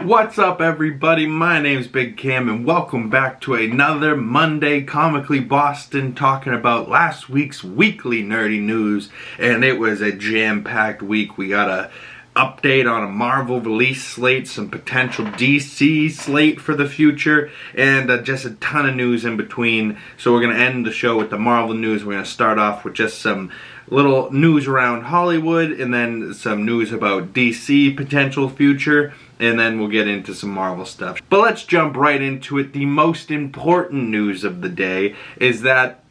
What's up, everybody? My name's Big Cam and welcome back to another Monday Comically Boston, talking about last week's weekly nerdy news. And it was a jam-packed week. We got a update on a Marvel release slate, some potential DC slate for the future, and just a ton of news in between. So we're going to end the show with the Marvel news. We're going to start off with just some little news around Hollywood, and then some news about DC potential future, and then we'll get into some Marvel stuff. But let's jump right into it. The most important news of the day is that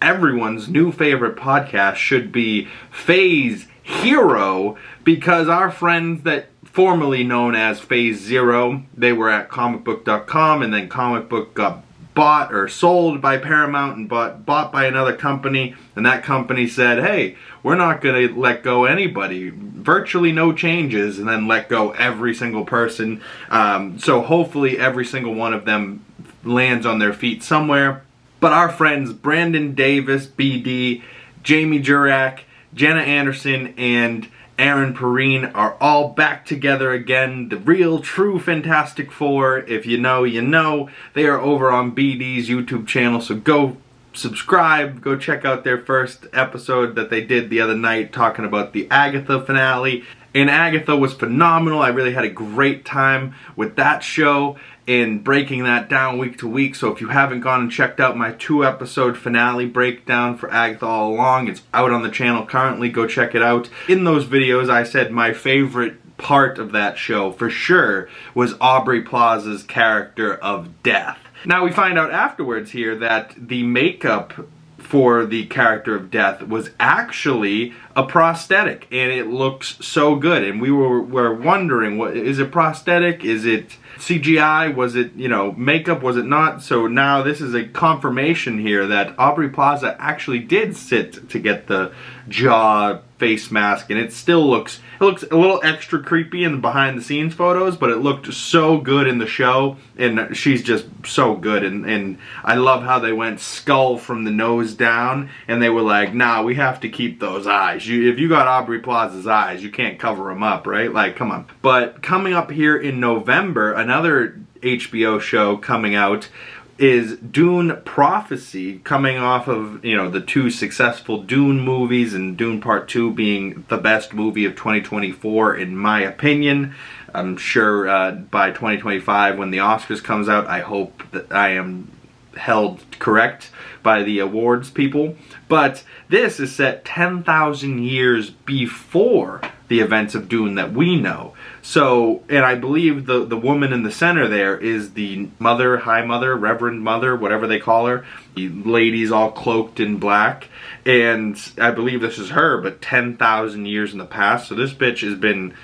everyone's new favorite podcast should be Phase Hero, because our friends that formerly known as Phase Zero, they were at comicbook.com, and then Comic Book got bought or sold by Paramount and bought by another company, and that company said, hey, we're not going to let go anybody, virtually no changes, and then let go every single person. So hopefully every single one of them lands on their feet somewhere. But our friends Brandon Davis, BD, Jamie Jurak, Jenna Anderson, and Aaron Perrine are all back together again. The real, true Fantastic Four. If you know, you know. They are over on BD's YouTube channel, so go subscribe. Go check out their first episode that they did the other night, talking about the Agatha finale. And Agatha was phenomenal. I really had a great time with that show and breaking that down week to week. So if you haven't gone and checked out my 2-episode finale breakdown for Agatha All Along, it's out on the channel currently. Go check it out. In those videos, I said my favorite part of that show, for sure, was Aubrey Plaza's character of Death. Now we find out afterwards here that the makeup for the character of Death was actually a prosthetic, and it looks so good. And we were wondering, what is it, prosthetic? Is it CGI? Was it, makeup? Was it not? So now this is a confirmation here that Aubrey Plaza actually did sit to get the jaw face mask, and it still looks a little extra creepy in the behind the scenes photos, but it looked so good in the show, and she's just so good. And I love how they went skull from the nose down, and they were like, nah, we have to keep those eyes. If you got Aubrey Plaza's eyes, you can't cover them up, right? Like, come on. But coming up here in November, another HBO show coming out is Dune Prophecy, coming off of, the 2 successful Dune movies, and Dune Part 2 being the best movie of 2024 in my opinion. I'm sure by 2025 when the Oscars comes out, I hope that I am held correct by the awards people. But this is set 10,000 years before the events of Dune that we know. So, and I believe the woman in the center there is the mother, high mother, reverend mother, whatever they call her. The lady's all cloaked in black. And I believe this is her, but 10,000 years in the past. So this bitch has been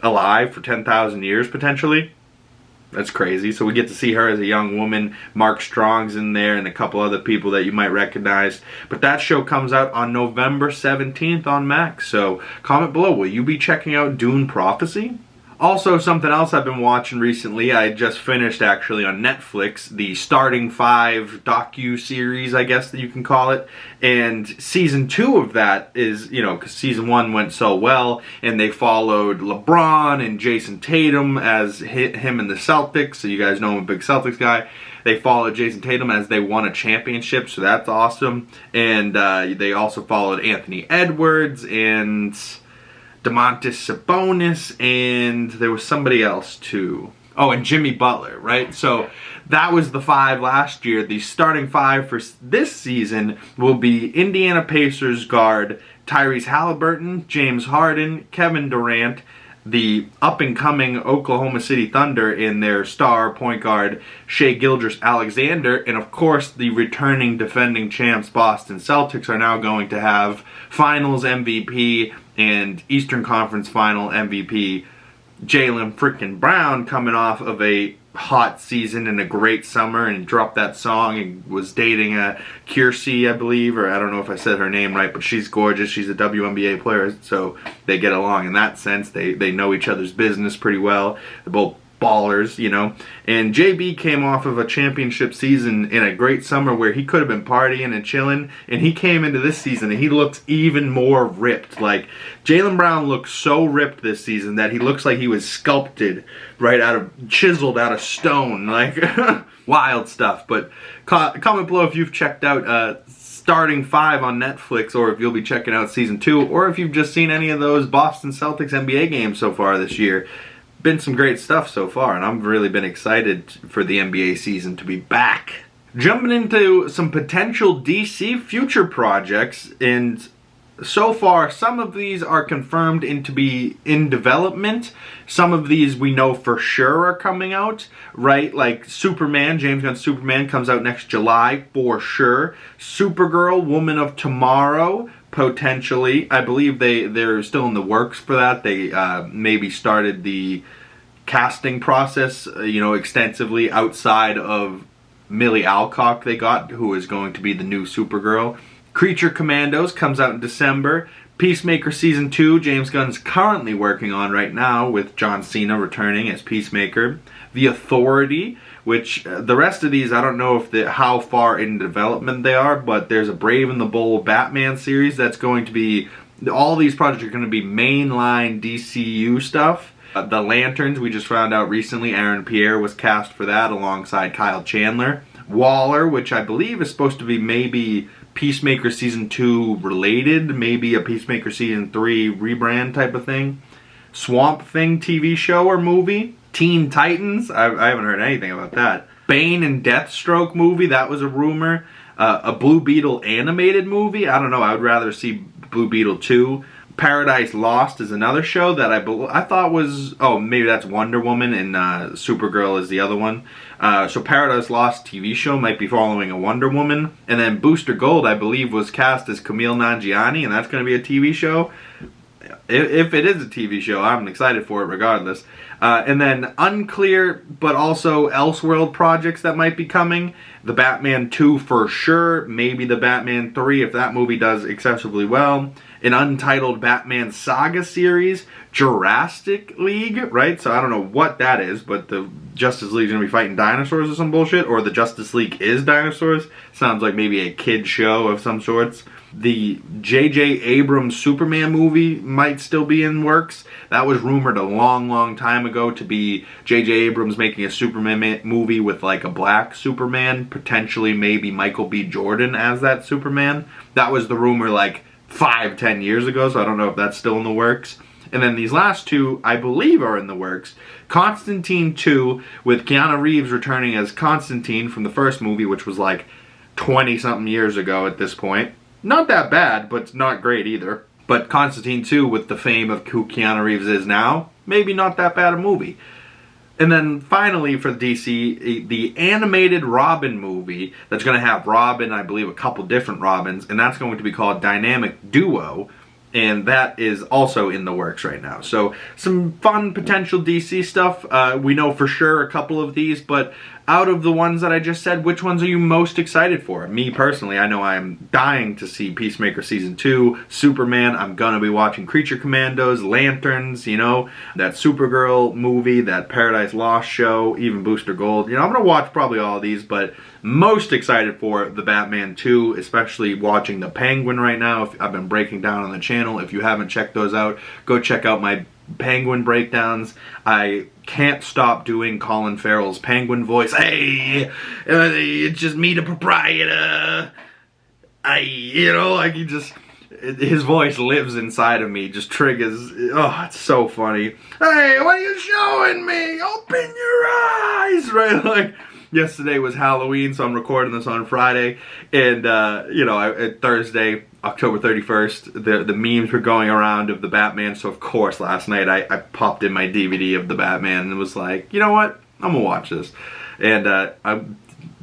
alive for 10,000 years, potentially. That's crazy. So we get to see her as a young woman. Mark Strong's in there and a couple other people that you might recognize. But that show comes out on November 17th on Max. So comment below, will you be checking out Dune Prophecy? Also, something else I've been watching recently, I just finished actually on Netflix, the Starting 5 docu-series, I guess that you can call it. And season 2 of that is, because season 1 went so well, and they followed LeBron and Jason Tatum as him and the Celtics, so you guys know I'm a big Celtics guy. They followed Jason Tatum as they won a championship, so that's awesome. And they also followed Anthony Edwards and Domantas Sabonis, and there was somebody else too. Oh, and Jimmy Butler, right? So that was the 5 last year. The starting 5 for this season will be Indiana Pacers guard Tyrese Halliburton, James Harden, Kevin Durant, the up-and-coming Oklahoma City Thunder in their star point guard Shai Gilgeous-Alexander, and of course the returning defending champs Boston Celtics are now going to have Finals MVP and Eastern Conference Final MVP Jaylen frickin' Brown, coming off of a hot season and a great summer, and dropped that song and was dating a Kiersey, I believe, or I don't know if I said her name right, but she's gorgeous. She's a WNBA player, so they get along in that sense. They know each other's business pretty well. They're both ballers, you know. And JB came off of a championship season in a great summer where he could have been partying and chilling, and he came into this season and he looks even more ripped. Like, Jaylen Brown looks so ripped this season that he looks like he was sculpted chiseled out of stone, like wild stuff. But comment below if you've checked out Starting 5 on Netflix, or if you'll be checking out Season 2, or if you've just seen any of those Boston Celtics NBA games so far this year. Been some great stuff so far, and I've really been excited for the NBA season to be back. Jumping into some potential DC future projects, and so far some of these are confirmed to be in development. Some of these we know for sure are coming out, right? Like Superman, James Gunn's Superman comes out next July for sure. Supergirl, Woman of Tomorrow, potentially. I believe they're still in the works for that. They maybe started the casting process, you know, extensively outside of Millie Alcock they got, who is going to be the new Supergirl. Creature Commandos comes out in December. Peacemaker Season 2, James Gunn's currently working on right now with John Cena returning as Peacemaker. The Authority, which the rest of these, I don't know how far in development they are, but there's a Brave and the Bold Batman series that's going to be, all these projects are going to be mainline DCU stuff. The Lanterns, we just found out recently, Aaron Pierre was cast for that alongside Kyle Chandler. Waller, which I believe is supposed to be maybe Peacemaker Season 2 related, maybe a Peacemaker Season 3 rebrand type of thing. Swamp Thing TV show or movie. Teen Titans, I haven't heard anything about that. Bane and Deathstroke movie, that was a rumor. A Blue Beetle animated movie, I don't know, I would rather see Blue Beetle 2. Paradise Lost is another show that I thought was, oh, maybe that's Wonder Woman and Supergirl is the other one. So Paradise Lost TV show might be following a Wonder Woman. And then Booster Gold, I believe, was cast as Kumail Nanjiani, and that's going to be a TV show. If it is a TV show, I'm excited for it regardless. And then unclear, but also Elseworld projects that might be coming. The Batman 2 for sure. Maybe the Batman 3 if that movie does excessively well. An untitled Batman Saga series. Jurassic League, right? So I don't know what that is, but the Justice League's gonna be fighting dinosaurs or some bullshit. Or the Justice League is dinosaurs. Sounds like maybe a kid show of some sorts. The J.J. Abrams Superman movie might still be in works. That was rumored a long time ago to be J.J. Abrams making a Superman movie with like a black Superman, potentially maybe Michael B. Jordan as that Superman. That was the rumor like 5-10 years ago, so I don't know if that's still in the works. And then these last two, I believe, are in the works. Constantine 2, with Keanu Reeves returning as Constantine from the first movie, which was like 20-something years ago at this point. Not that bad, but not great either. But Constantine 2, with the fame of who Keanu Reeves is now, maybe not that bad a movie. And then finally for DC, the animated Robin movie that's going to have Robin, I believe a couple different Robins, and that's going to be called Dynamic Duo. And that is also in the works right now. So some fun potential DC stuff. We know for sure a couple of these, but out of the ones that I just said, which ones are you most excited for? Me personally, I know I'm dying to see Peacemaker Season 2, Superman, I'm gonna be watching Creature Commandos, Lanterns, you know, that Supergirl movie, that Paradise Lost show, even Booster Gold. You know, I'm gonna watch probably all of these, but most excited for the Batman 2, especially watching the Penguin right now. I've been breaking down on the channel. If you haven't checked those out, go check out my Penguin breakdowns. I can't stop doing Colin Farrell's Penguin voice. Hey, it's just me, the proprietor. You know, like he just, his voice lives inside of me, just triggers. Oh, it's so funny. Hey, what are you showing me? Open your eyes, right? Like, yesterday was Halloween, so I'm recording this on Friday, and you know, Thursday, October 31st, the memes were going around of the Batman, so of course last night I popped in my DVD of the Batman and was like, you know what, I'm gonna watch this. And I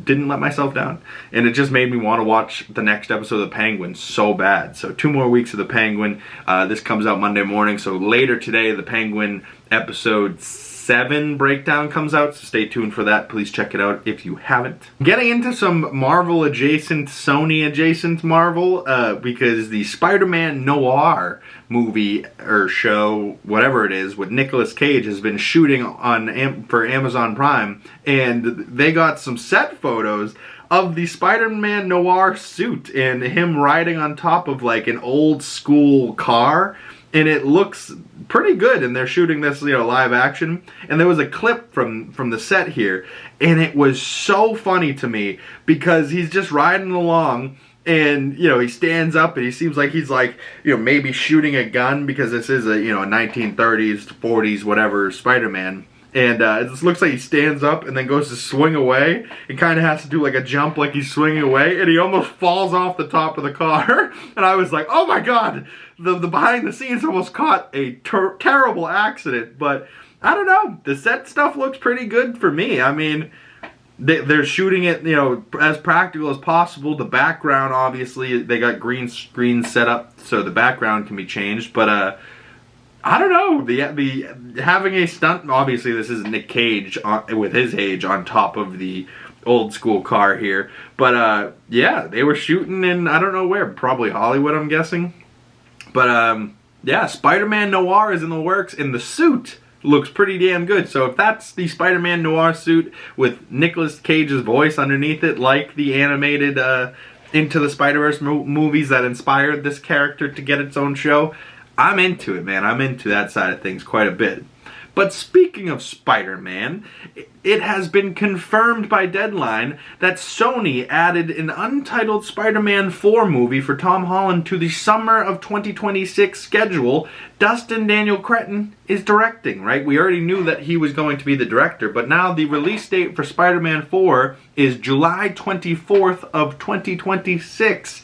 didn't let myself down, and it just made me want to watch the next episode of the Penguin so bad. So 2 more weeks of the Penguin. This comes out Monday morning, so later today the Penguin episode 7 breakdown comes out, so stay tuned for that. Please check it out if you haven't. Getting into some Marvel adjacent, Sony adjacent Marvel, because the Spider-Man NOIR movie or show, whatever it is, with Nicolas Cage has been shooting for Amazon Prime, and they got some set photos of the Spider-Man NOIR suit and him riding on top of like an old school car, and it looks pretty good, and they're shooting this, you know, live action. And there was a clip from the set here, and it was so funny to me because he's just riding along, and, you know, he stands up and he seems like he's like, you know, maybe shooting a gun, because this is a, you know, a 1930s, 40s, whatever Spider-Man. And it just looks like he stands up and then goes to swing away and kind of has to do like a jump like he's swinging away, and he almost falls off the top of the car. And I was like, oh my god, the behind the scenes almost caught a terrible accident. But I don't know, the set stuff looks pretty good for me. I mean, they're shooting it, you know, as practical as possible. The background, obviously, they got green screen set up so the background can be changed. But I don't know, the having a stunt, obviously this is Nick Cage with his age on top of the old school car here. But yeah, they were shooting in, I don't know where, probably Hollywood, I'm guessing. But yeah, Spider-Man NOIR is in the works, and the suit looks pretty damn good. So if that's the Spider-Man NOIR suit with Nicolas Cage's voice underneath it, like the animated Into the Spider-Verse movies that inspired this character to get its own show, I'm into it, man. I'm into that side of things quite a bit. But speaking of Spider-Man, it has been confirmed by Deadline that Sony added an untitled Spider-Man 4 movie for Tom Holland to the summer of 2026 schedule. Dustin Daniel Cretton is directing, right? We already knew that he was going to be the director, but now the release date for Spider-Man 4 is July 24th of 2026.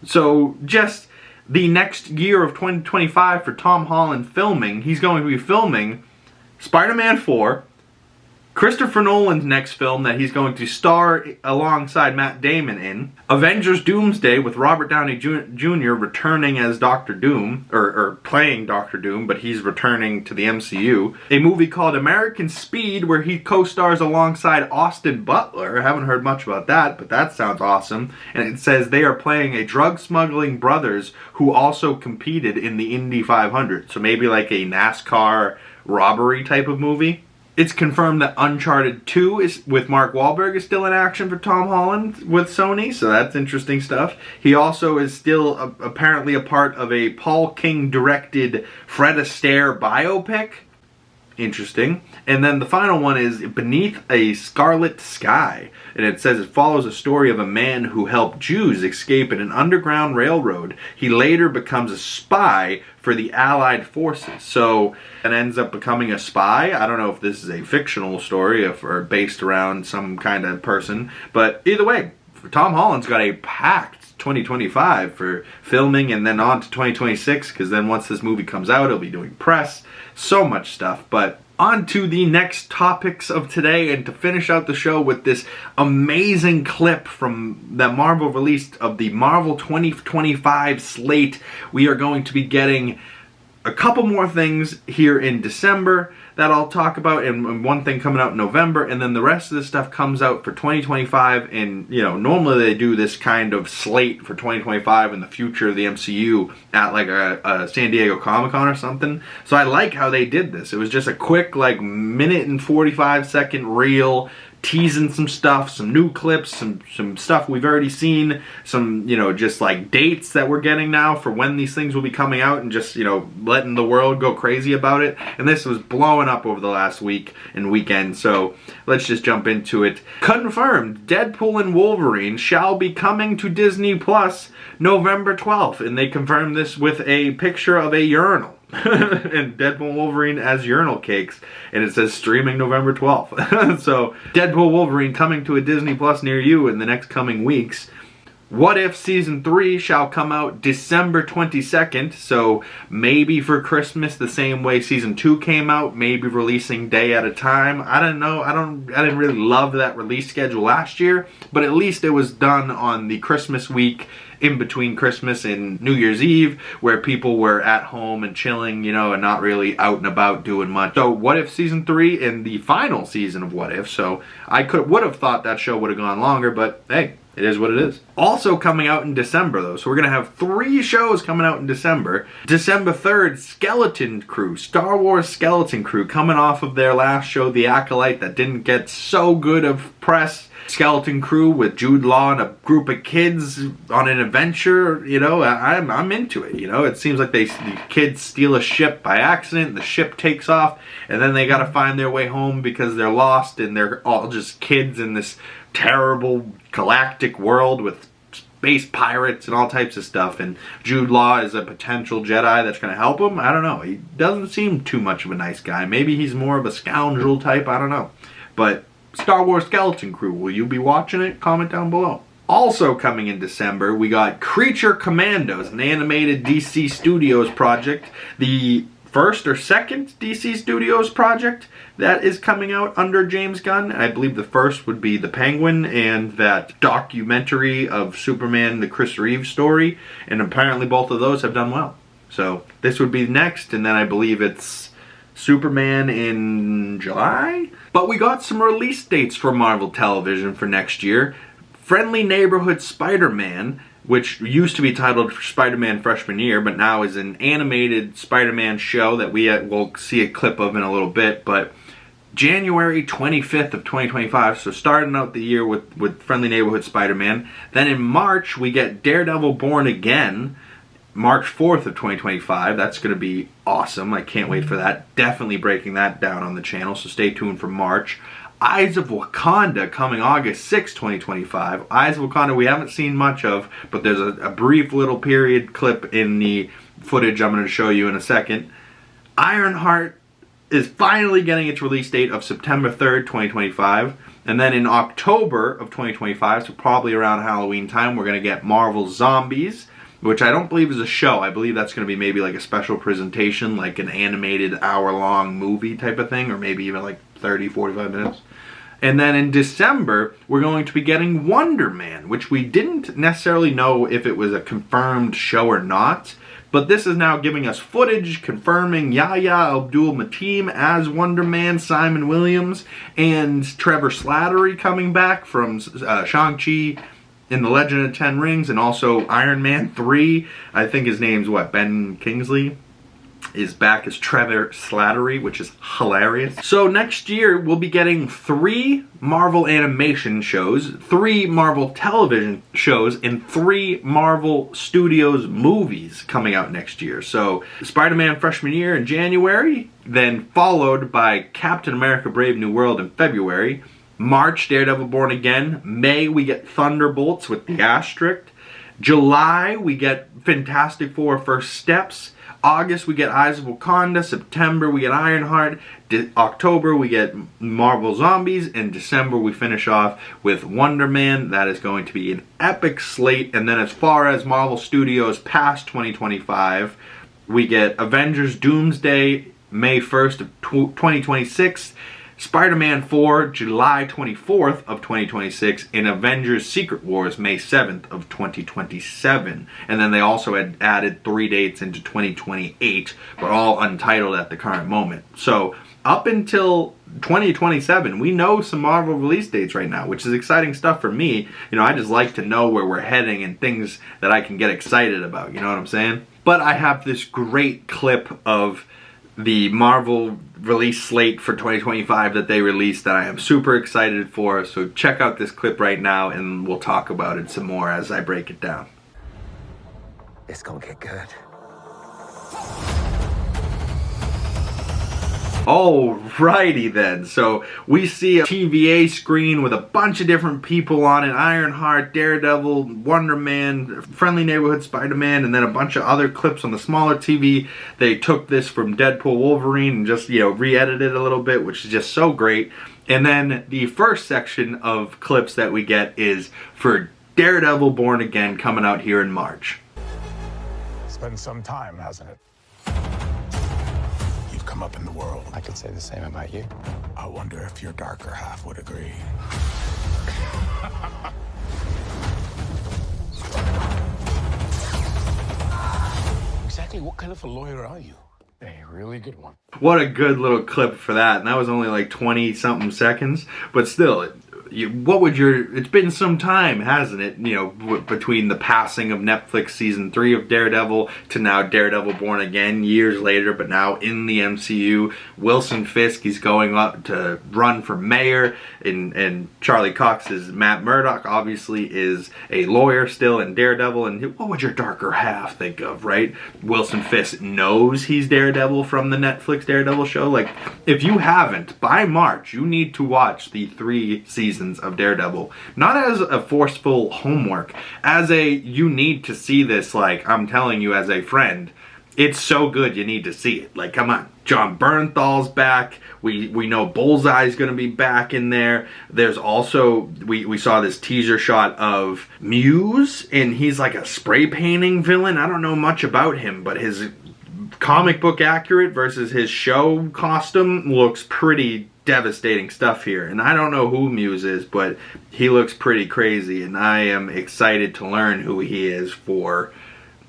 So just the next year of 2025 for Tom Holland filming. He's going to be filming Spider-Man 4, Christopher Nolan's next film that he's going to star alongside Matt Damon in, Avengers Doomsday with Robert Downey Jr. returning as Doctor Doom, or playing Doctor Doom, but he's returning to the MCU, a movie called American Speed where he co-stars alongside Austin Butler. I haven't heard much about that, but that sounds awesome. And it says they are playing a drug-smuggling brothers who also competed in the Indy 500, so maybe like a NASCAR robbery type of movie. It's confirmed that Uncharted 2 is with Mark Wahlberg is still in action for Tom Holland with Sony, so that's interesting stuff. He also is still apparently a part of a Paul King directed Fred Astaire biopic. Interesting. And then the final one is Beneath a Scarlet Sky, and it says it follows a story of a man who helped Jews escape in an underground railroad. He later becomes a spy for the Allied forces, so it ends up becoming a spy. I don't know if this is a fictional story or based around some kind of person, but either way, Tom Holland's got a packed 2025 for filming, and then on to 2026, because then once this movie comes out, he'll be doing press. So much stuff. But on to the next topics of today, and to finish out the show with this amazing clip from that Marvel released of the Marvel 2025 slate. We are going to be getting a couple more things here in December that I'll talk about, and one thing coming out in November, and then the rest of this stuff comes out for 2025. And, you know, normally they do this kind of slate for 2025 and the future of the MCU at like a San Diego Comic-Con or something. So I like how they did this. It was just a quick like minute and 45-second reel teasing some stuff, some new clips, some stuff we've already seen, some, you know, just like dates that we're getting now for when these things will be coming out, and just, you know, letting the world go crazy about it. And this was blowing up over the last week and weekend, so let's just jump into it. Confirmed, Deadpool and Wolverine shall be coming to Disney Plus November 12th, and they confirmed this with a picture of a urinal. And Deadpool and Wolverine as urinal cakes, and it says streaming November 12th. So Deadpool Wolverine coming to a Disney Plus near you in the next coming weeks. What If Season 3 shall come out December 22nd, so maybe for Christmas the same way Season 2 came out, maybe releasing day at a time. I don't know, I didn't really love that release schedule last year, but at least it was done on the Christmas week in between Christmas and New Year's Eve, where people were at home and chilling, you know, and not really out and about doing much. So What If Season 3 and the final season of What If, so I would have thought that show would have gone longer, but hey, it is what it is. Also coming out in December though, so we're gonna have 3 shows coming out in December. December 3rd, Skeleton Crew, Star Wars Skeleton Crew, coming off of their last show, The Acolyte, that didn't get so good of press. Skeleton Crew with Jude Law and a group of kids on an adventure, you know, I'm into it, you know. It seems like the kids steal a ship by accident, the ship takes off, and then they gotta find their way home because they're lost and they're all just kids in this terrible galactic world with space pirates and all types of stuff, and Jude Law is a potential Jedi that's going to help him. I don't know. He doesn't seem too much of a nice guy. Maybe he's more of a scoundrel type. I don't know. But Star Wars Skeleton Crew, will you be watching it? Comment down below. Also coming in December, we got Creature Commandos, an animated DC Studios project. The first or second DC Studios project that is coming out under James Gunn. I believe the first would be The Penguin and that documentary of Superman, the Chris Reeve story, and apparently both of those have done well. So this would be next, and then I believe it's Superman in July? But we got some release dates for Marvel Television for next year. Friendly Neighborhood Spider-Man, which used to be titled Spider-Man Freshman Year, but now is an animated Spider-Man show that we'll see a clip of in a little bit. But January 25th of 2025, so starting out the year with Friendly Neighborhood Spider-Man. Then in March, we get Daredevil Born Again, March 4th of 2025. That's going to be awesome. I can't wait for that. Definitely breaking that down on the channel, so stay tuned for March. Eyes of Wakanda coming August 6, 2025. Eyes of Wakanda we haven't seen much of, but there's a brief little period clip in the footage I'm going to show you in a second. Ironheart is finally getting its release date of September 3rd, 2025. And then in October of 2025, so probably around Halloween time, we're going to get Marvel Zombies, which I don't believe is a show. I believe that's going to be maybe like a special presentation, like an animated hour-long movie type of thing, or maybe even like 30, 45 minutes. And then in December, we're going to be getting Wonder Man, which we didn't necessarily know if it was a confirmed show or not. But this is now giving us footage confirming Yahya Abdul-Mateen as Wonder Man, Simon Williams, and Trevor Slattery coming back from Shang-Chi in The Legend of Ten Rings, and also Iron Man 3. I think his name's what, Ben Kingsley? Is back as Trevor Slattery, which is hilarious. So next year, we'll be getting 3 Marvel animation shows, 3 Marvel television shows, and 3 Marvel Studios movies coming out next year. So Spider-Man Freshman Year in January, then followed by Captain America Brave New World in February. March, Daredevil Born Again. May, we get Thunderbolts with the asterisk. July, we get Fantastic Four First Steps. August, we get Eyes of Wakanda. September, we get Ironheart. October, we get Marvel Zombies. And December, we finish off with Wonder Man. That is going to be an epic slate. And then as far as Marvel Studios past 2025, we get Avengers Doomsday, May 1st of 2026. Spider-Man 4, July 24th of 2026, and Avengers Secret Wars, May 7th of 2027. And then they also had added 3 dates into 2028, but all untitled at the current moment. So up until 2027, we know some Marvel release dates right now, which is exciting stuff for me. You know, I just like to know where we're heading and things that I can get excited about, you know what I'm saying? But I have this great clip of the Marvel release slate for 2025 that they released that I am super excited for. So check out this clip right now and we'll talk about it some more as I break it down. It's gonna get good. Alrighty then, so we see a TVA screen with a bunch of different people on it. Ironheart, Daredevil, Wonder Man, Friendly Neighborhood Spider-Man, and then a bunch of other clips on the smaller TV. They took this from Deadpool Wolverine and just, you know, re-edited it a little bit, which is just so great. And then the first section of clips that we get is for Daredevil Born Again coming out here in March. It's been some time, hasn't it? Come up in the world. I could say the same about you. I wonder if your darker half would agree. Exactly what kind of a lawyer are you? A really good one. What a good little clip for that. And that was only like 20-something seconds. But still, what would your... It's been some time, hasn't it? You know, between the passing of Netflix season 3 of Daredevil to now Daredevil Born Again years later, but now in the MCU. Wilson Fisk, he's going up to run for mayor, and Charlie Cox's Matt Murdock obviously is a lawyer still in Daredevil. And what would your darker half think of, right? Wilson Fisk knows he's Daredevil from the Netflix Daredevil show. Like, if you haven't, by March, you need to watch the 3 seasons of Daredevil. Not as a forceful homework, as a you need to see this, like I'm telling you as a friend. It's so good you need to see it. Like, come on. John Bernthal's back. We know Bullseye's going to be back in there. There's also, we saw this teaser shot of Muse, and he's like a spray painting villain. I don't know much about him, but his comic book accurate versus his show costume looks pretty devastating stuff here. And I don't know who Muse is, but he looks pretty crazy, and I am excited to learn who he is for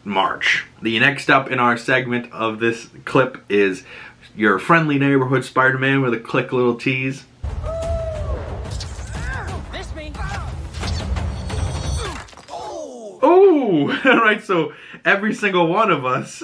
March. The next up in our segment of this clip is your friendly neighborhood Spider-Man with a quick little tease. Oh, right, so every single one of us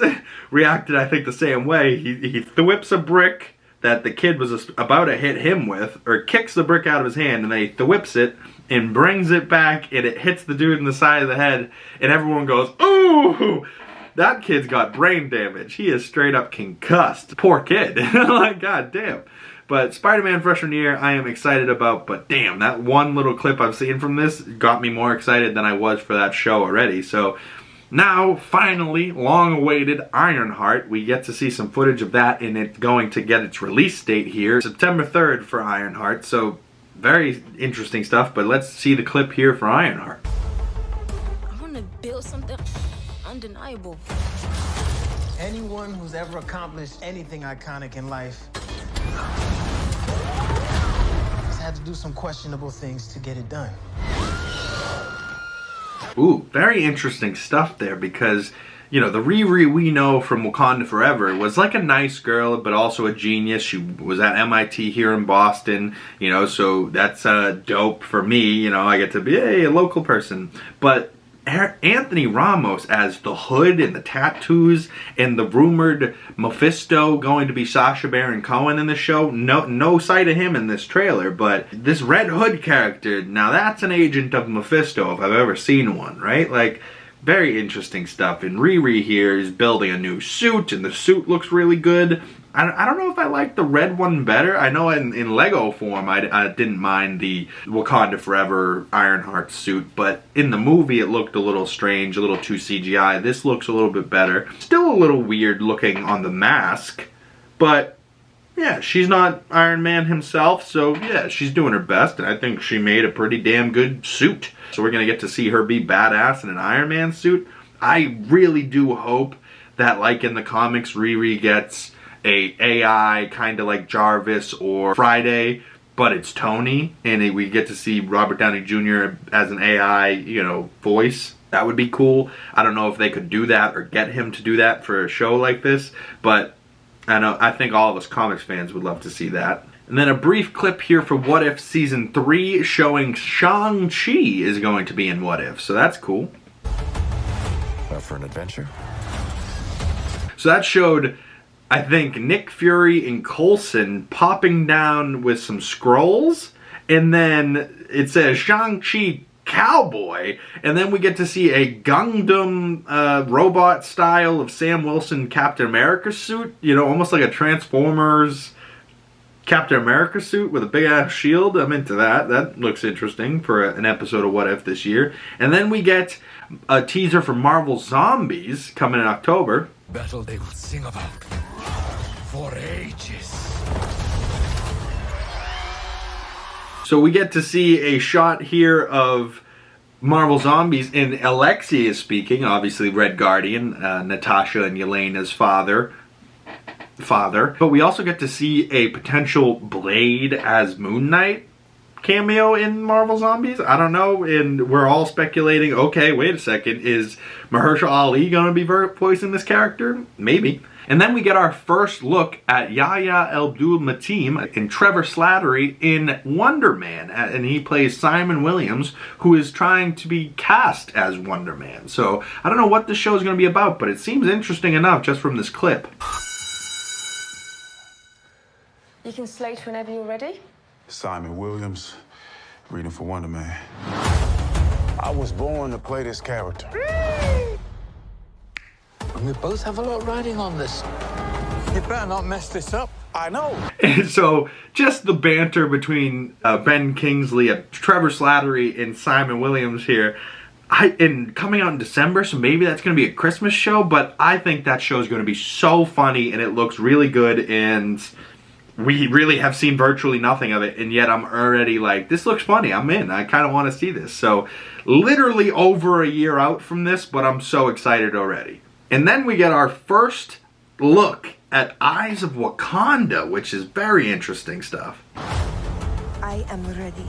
reacted, I think, the same way. He whips a brick that the kid was about to hit him with, or kicks the brick out of his hand, and then he whips it and brings it back, and it hits the dude in the side of the head, and everyone goes, ooh, that kid's got brain damage. He is straight up concussed. Poor kid. Like, god damn. But Spider-Man freshman year, I am excited about, but damn, that one little clip I've seen from this got me more excited than I was for that show already. So now, finally, long-awaited Ironheart. We get to see some footage of that, and it's going to get its release date here, September 3rd for Ironheart. So, very interesting stuff, but let's see the clip here for Ironheart. I want to build something undeniable. Anyone who's ever accomplished anything iconic in life has had to do some questionable things to get it done. Ooh, very interesting stuff there, because, you know, the Riri we know from Wakanda Forever was like a nice girl, but also a genius. She was at MIT here in Boston, you know, so that's dope for me. You know, I get to be a local person. But Anthony Ramos as the Hood and the tattoos and the rumored Mephisto going to be Sacha Baron Cohen in the show. No sight of him in this trailer, but this Red Hood character, now that's an agent of Mephisto if I've ever seen one, right? Like, very interesting stuff. And Riri here is building a new suit, and the suit looks really good. I don't know if I like the red one better. I know in Lego form I didn't mind the Wakanda Forever Ironheart suit, but in the movie it looked a little strange, a little too CGI. This looks a little bit better. Still a little weird looking on the mask, but yeah, she's not Iron Man himself, so yeah, she's doing her best, and I think she made a pretty damn good suit. So we're going to get to see her be badass in an Iron Man suit. I really do hope that, like in the comics, Riri gets a AI kind of like Jarvis or Friday, but it's Tony, and we get to see Robert Downey Jr. as an AI, you know, voice. That would be cool. I don't know if they could do that or get him to do that for a show like this, but I think all of us comics fans would love to see that. And then a brief clip here for What If Season 3 showing Shang-Chi is going to be in What If, so that's cool. For an adventure? So that showed, I think, Nick Fury and Coulson popping down with some scrolls, and then it says Shang-Chi Cowboy, and then we get to see a Gundam robot style of Sam Wilson Captain America suit, you know, almost like a Transformers Captain America suit with a big ass shield. I'm into that. That looks interesting for an episode of What If this year. And then we get a teaser for Marvel Zombies coming in October. Battle they will sing about for ages. So we get to see a shot here of Marvel Zombies, and Alexei is speaking, obviously Red Guardian, Natasha and Yelena's father. But we also get to see a potential Blade as Moon Knight. cameo in Marvel Zombies? I don't know, and we're all speculating, okay, wait a second, is Mahershala Ali going to be voicing this character? Maybe. And then we get our first look at Yahya Abdul-Mateen and Trevor Slattery in Wonder Man, and he plays Simon Williams, who is trying to be cast as Wonder Man. So I don't know what this show is going to be about, but it seems interesting enough just from this clip. You can slate whenever you're ready. Simon Williams, reading for Wonder Man. I was born to play this character. And we both have a lot riding on this. You better not mess this up. I know. And so just the banter between Ben Kingsley, Trevor Slattery, and Simon Williams here. And coming out in December, so maybe that's going to be a Christmas show, but I think that show is going to be so funny, and it looks really good, and we really have seen virtually nothing of it, and yet I'm already like, this looks funny, I'm in, I kind of want to see this. So literally over a year out from this, but I'm so excited already. And then we get our first look at Eyes of Wakanda, which is very interesting stuff. I am ready.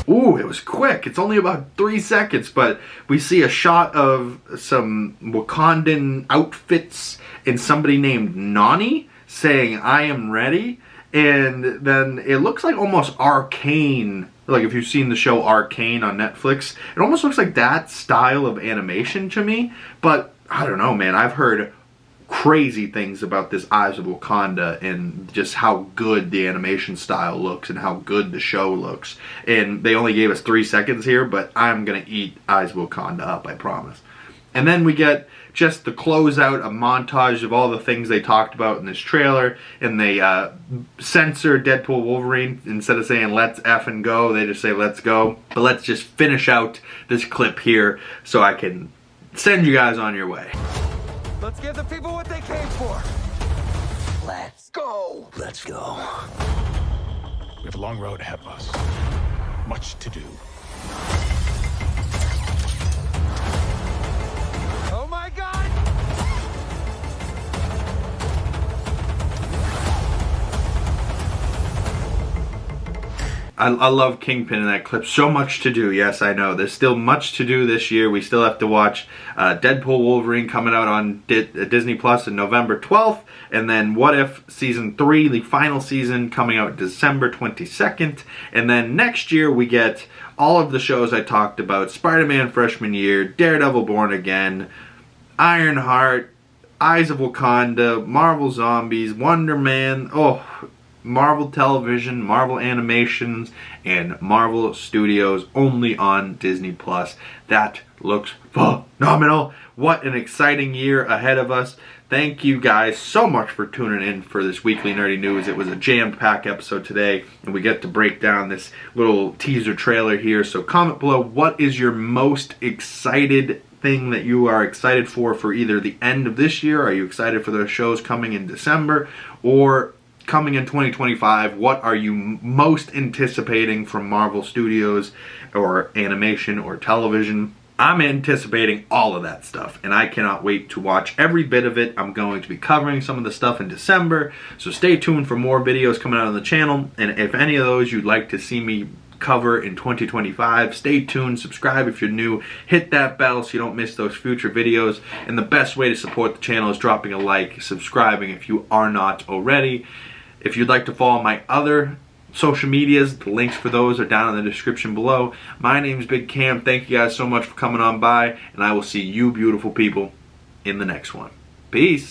Ooh, it was quick. It's only about 3 seconds, but we see a shot of some Wakandan outfits and somebody named Nani saying, I am ready. And then it looks like almost Arcane. Like if you've seen the show Arcane on Netflix, it almost looks like that style of animation to me. But I don't know, man. I've heard crazy things about this Eyes of Wakanda and just how good the animation style looks and how good the show looks. And they only gave us 3 seconds here, but I'm going to eat Eyes of Wakanda up, I promise. And then we get just the closeout, a montage of all the things they talked about in this trailer. And they censor Deadpool Wolverine. Instead of saying let's effing go, they just say let's go. But let's just finish out this clip here so I can send you guys on your way. Let's give the people what they came for. Let's go. Let's go. We have a long road ahead of us. Much to do. Oh my God! I love Kingpin in that clip. So much to do. Yes, I know. There's still much to do this year. We still have to watch Deadpool Wolverine coming out on Disney Plus on November 12th. And then What If Season 3, the final season, coming out December 22nd. And then next year we get all of the shows I talked about. Spider-Man Freshman Year, Daredevil Born Again, Ironheart, Eyes of Wakanda, Marvel Zombies, Wonder Man, Marvel Television, Marvel Animations, and Marvel Studios only on Disney Plus. That looks phenomenal. What an exciting year ahead of us. Thank you guys so much for tuning in for this weekly nerdy news. It was a jam-packed episode today, and we get to break down this little teaser trailer here. So comment below, what is your most excited thing that you are excited for either the end of this year? Are you excited for those shows coming in December, or coming in 2025, what are you most anticipating from Marvel Studios or animation or television? I'm anticipating all of that stuff, and I cannot wait to watch every bit of it. I'm going to be covering some of the stuff in December, so stay tuned for more videos coming out on the channel. And if any of those you'd like to see me cover in 2025, stay tuned, subscribe if you're new, hit that bell so you don't miss those future videos. And the best way to support the channel is dropping a like, subscribing if you are not already. If you'd like to follow my other social medias, the links for those are down in the description below. My name is Big Cam. Thank you guys so much for coming on by, and I will see you beautiful people in the next one. Peace.